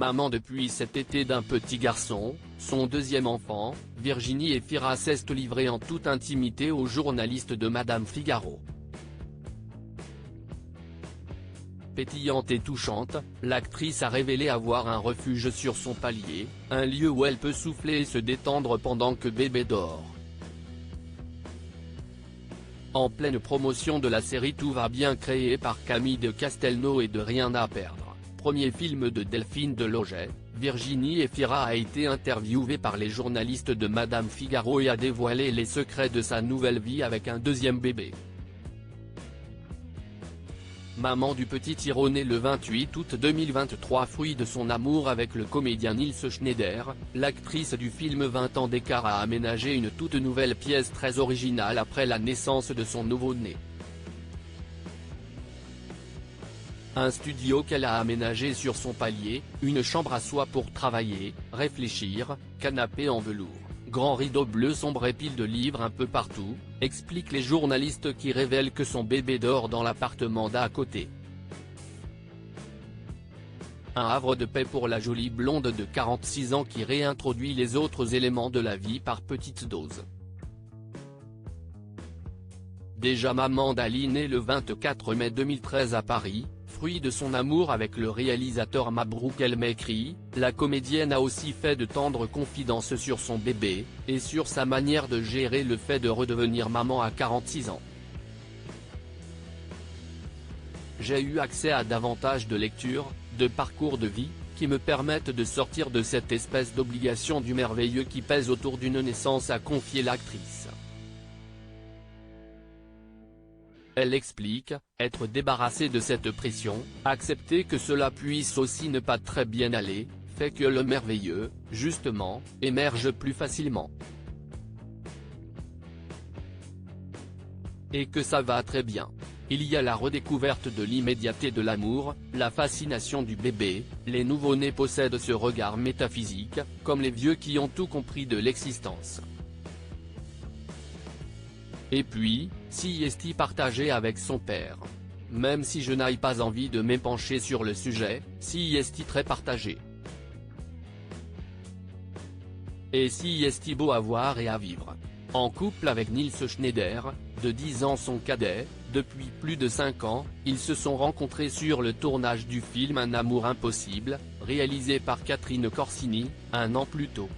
Maman depuis cet été d'un petit garçon, son deuxième enfant, Virginie Efira s'est livrée en toute intimité aux journalistes de Madame Figaro. Pétillante et touchante, l'actrice a révélé avoir un refuge sur son palier, un lieu où elle peut souffler et se détendre pendant que bébé dort. En pleine promotion de la série Tout va bien créée par Camille de Castelnau et de Rien à perdre, premier film de Delphine Deloget, Virginie Efira a été interviewée par les journalistes de Madame Figaro et a dévoilé les secrets de sa nouvelle vie avec un deuxième bébé. Maman du petit Hiro né le 28 août 2023 fruit de son amour avec le comédien Nils Schneider, l'actrice du film 20 ans d'écart a aménagé une toute nouvelle pièce très originale après la naissance de son nouveau-né. Un studio qu'elle a aménagé sur son palier, une chambre à soi pour travailler, réfléchir, canapé en velours, grand rideau bleu sombre et pile de livres un peu partout, expliquent les journalistes qui révèlent que son bébé dort dans l'appartement d'à côté. Un havre de paix pour la jolie blonde de 46 ans qui réintroduit les autres éléments de la vie par petites doses. Déjà maman d'Ali née le 24 mai 2013 à Paris, fruit de son amour avec le réalisateur Mabrouk El Mekri, la comédienne a aussi fait de tendres confidences sur son bébé, et sur sa manière de gérer le fait de redevenir maman à 46 ans. J'ai eu accès à davantage de lectures, de parcours de vie, qui me permettent de sortir de cette espèce d'obligation du merveilleux qui pèse autour d'une naissance, a confié l'actrice. Elle explique, être débarrassée de cette pression, accepter que cela puisse aussi ne pas très bien aller, fait que le merveilleux, justement, émerge plus facilement. Et que ça va très bien. Il y a la redécouverte de l'immédiateté de l'amour, la fascination du bébé, les nouveau-nés possèdent ce regard métaphysique, comme les vieux qui ont tout compris de l'existence. Et puis, si est partagé avec son père. Même si je n'aille pas envie de m'épancher sur le sujet, si est très partagé. Et si est beau à voir et à vivre. En couple avec Nils Schneider, de 10 ans son cadet, depuis plus de 5 ans, ils se sont rencontrés sur le tournage du film Un amour impossible, réalisé par Catherine Corsini, un an plus tôt.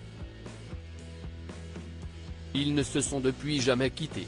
Ils ne se sont depuis jamais quittés.